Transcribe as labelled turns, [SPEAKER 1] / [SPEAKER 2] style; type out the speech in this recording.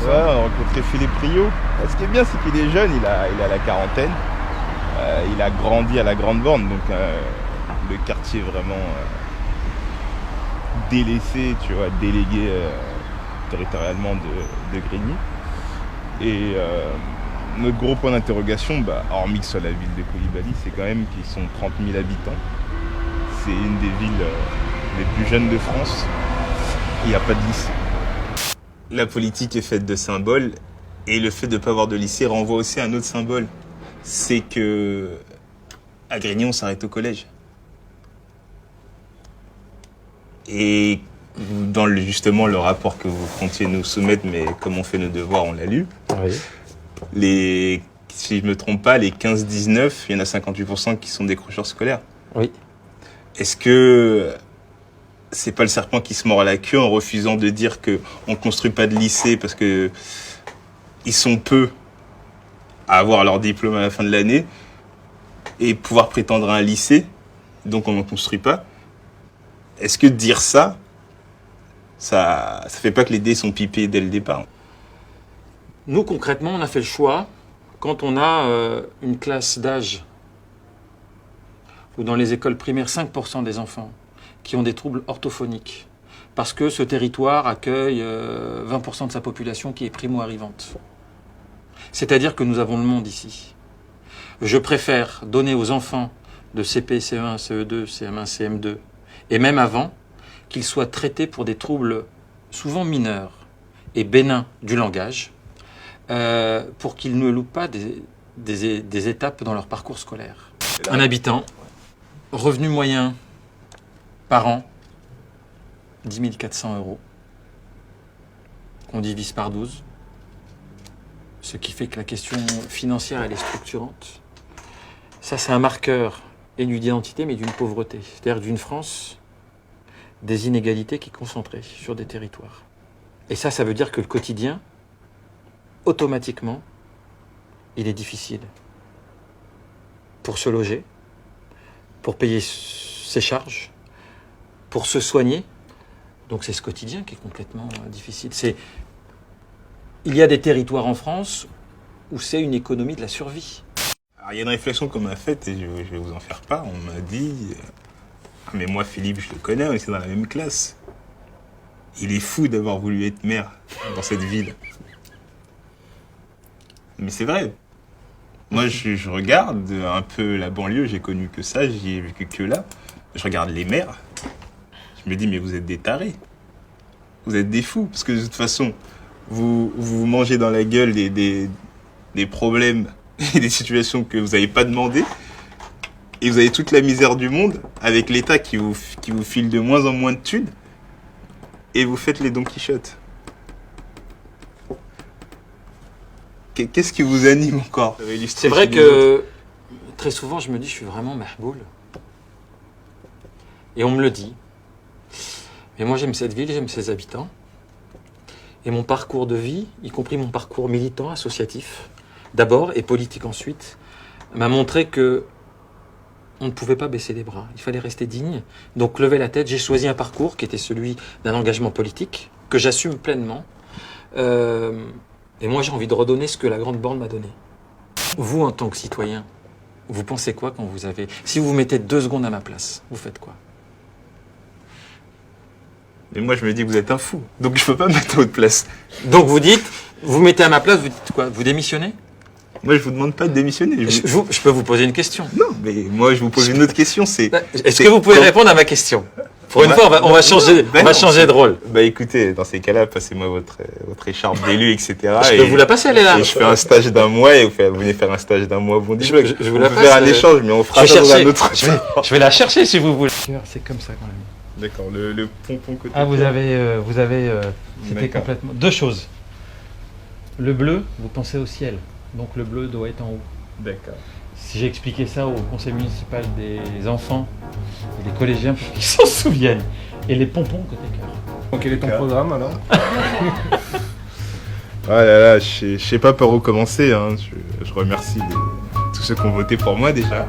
[SPEAKER 1] ça.
[SPEAKER 2] Ouais, on a rencontré Philippe Rio. Ce qui est bien, c'est qu'il est jeune, il a la quarantaine. Il a grandi à la Grande Borne, donc le quartier vraiment délaissé, tu vois, délégué territorialement de Grigny. Et notre gros point d'interrogation, hormis que ce soit la ville de Coulibaly, c'est quand même qu'ils sont 30 000 habitants. C'est une des villes les plus jeunes de France. Il n'y a pas de lycée. La politique est faite de symboles et le fait de ne pas avoir de lycée renvoie aussi à un autre symbole. C'est que à Grigny, on s'arrête au collège. Et dans justement le rapport que vous comptiez nous soumettre, mais comme on fait nos devoirs, on l'a lu.
[SPEAKER 1] Oui.
[SPEAKER 2] Si je ne me trompe pas, les 15-19, il y en a 58% qui sont décrocheurs scolaires.
[SPEAKER 1] Oui.
[SPEAKER 2] Est-ce que c'est pas le serpent qui se mord la queue en refusant de dire qu'on ne construit pas de lycée parce que ils sont peu à avoir leur diplôme à la fin de l'année et pouvoir prétendre à un lycée, donc on n'en construit pas? Est-ce que dire ça fait pas que les dés sont pipés dès le départ?
[SPEAKER 1] Nous, concrètement, on a fait le choix, quand on a une classe d'âge où dans les écoles primaires, 5% des enfants qui ont des troubles orthophoniques, parce que ce territoire accueille 20% de sa population qui est primo-arrivante. C'est-à-dire que nous avons le monde ici. Je préfère donner aux enfants de CP, CE1, CE2, CM1, CM2, et même avant, qu'ils soient traités pour des troubles souvent mineurs et bénins du langage, pour qu'ils ne loupent pas des étapes dans leur parcours scolaire. Un habitant, revenu moyen par an, 10 400 €. On divise par 12. Ce qui fait que la question financière, elle est structurante. Ça, c'est un marqueur, et d'une identité, mais d'une pauvreté. C'est-à-dire d'une France, des inégalités qui sont concentrées sur des territoires. Et ça veut dire que le quotidien, automatiquement, il est difficile. Pour se loger, pour payer ses charges, pour se soigner. Donc c'est ce quotidien qui est complètement difficile. Il y a des territoires en France où c'est une économie de la survie.
[SPEAKER 2] Alors, il y a une réflexion qu'on m'a faite et je vais vous en faire part. On m'a dit, mais moi Philippe, je le connais, on était dans la même classe. Il est fou d'avoir voulu être maire dans cette ville. Mais c'est vrai. Moi, je regarde un peu la banlieue, j'ai connu que ça, j'y ai vécu que là. Je regarde les maires, je me dis, mais vous êtes des tarés. Vous êtes des fous. Parce que de toute façon, vous mangez dans la gueule des problèmes et des situations que vous n'avez pas demandé. Et vous avez toute la misère du monde avec l'État qui vous file de moins en moins de thunes. Et vous faites les Don Quichotte. Qu'est-ce qui vous anime encore?
[SPEAKER 1] C'est vrai que très souvent, je me dis, je suis vraiment mahboul. Et on me le dit. Mais moi, j'aime cette ville, j'aime ses habitants. Et mon parcours de vie, y compris mon parcours militant, associatif, d'abord, et politique ensuite, m'a montré que on ne pouvait pas baisser les bras. Il fallait rester digne. Donc, lever la tête. J'ai choisi un parcours qui était celui d'un engagement politique, que j'assume pleinement. Et moi, j'ai envie de redonner ce que la Grande Borne m'a donné. Vous, en tant que citoyen, vous pensez quoi quand vous avez... Si vous vous mettez 2 secondes à ma place, vous faites quoi?
[SPEAKER 2] Mais moi, je me dis que vous êtes un fou. Donc, je peux pas me mettre à votre place.
[SPEAKER 1] Donc, vous dites, vous mettez à ma place, vous dites quoi? Vous démissionnez?
[SPEAKER 2] Moi, je vous demande pas de démissionner.
[SPEAKER 1] Je peux vous poser une question?
[SPEAKER 2] Non, mais moi, je vous pose une autre question.
[SPEAKER 1] Est-ce que vous pouvez répondre à ma question? Pour une fois, on va changer de rôle.
[SPEAKER 2] Bah écoutez, dans ces cas-là, passez-moi votre écharpe d'élu, etc.
[SPEAKER 1] Je peux vous la passer, elle est là.
[SPEAKER 2] Et je fais un stage d'1 mois et vous venez faire un stage d'1 mois. Vous dites,
[SPEAKER 1] je vous la passe.
[SPEAKER 2] On peut faire un échange, mais on fera ça dans un autre.
[SPEAKER 1] Je vais la chercher si vous voulez. C'est comme ça quand même.
[SPEAKER 2] D'accord, le pompon côté.
[SPEAKER 1] Ah, c'était complètement... 2 choses. Le bleu, vous pensez au ciel. Donc le bleu doit être en haut.
[SPEAKER 2] D'accord.
[SPEAKER 1] Si j'ai expliqué ça au conseil municipal des enfants et des collégiens pour qu'ils s'en souviennent. Et les pompons côté cœur.
[SPEAKER 3] Donc quel est ton programme alors?
[SPEAKER 2] Ah là là, je sais pas par où commencer. Hein. Je remercie tous ceux qui ont voté pour moi déjà.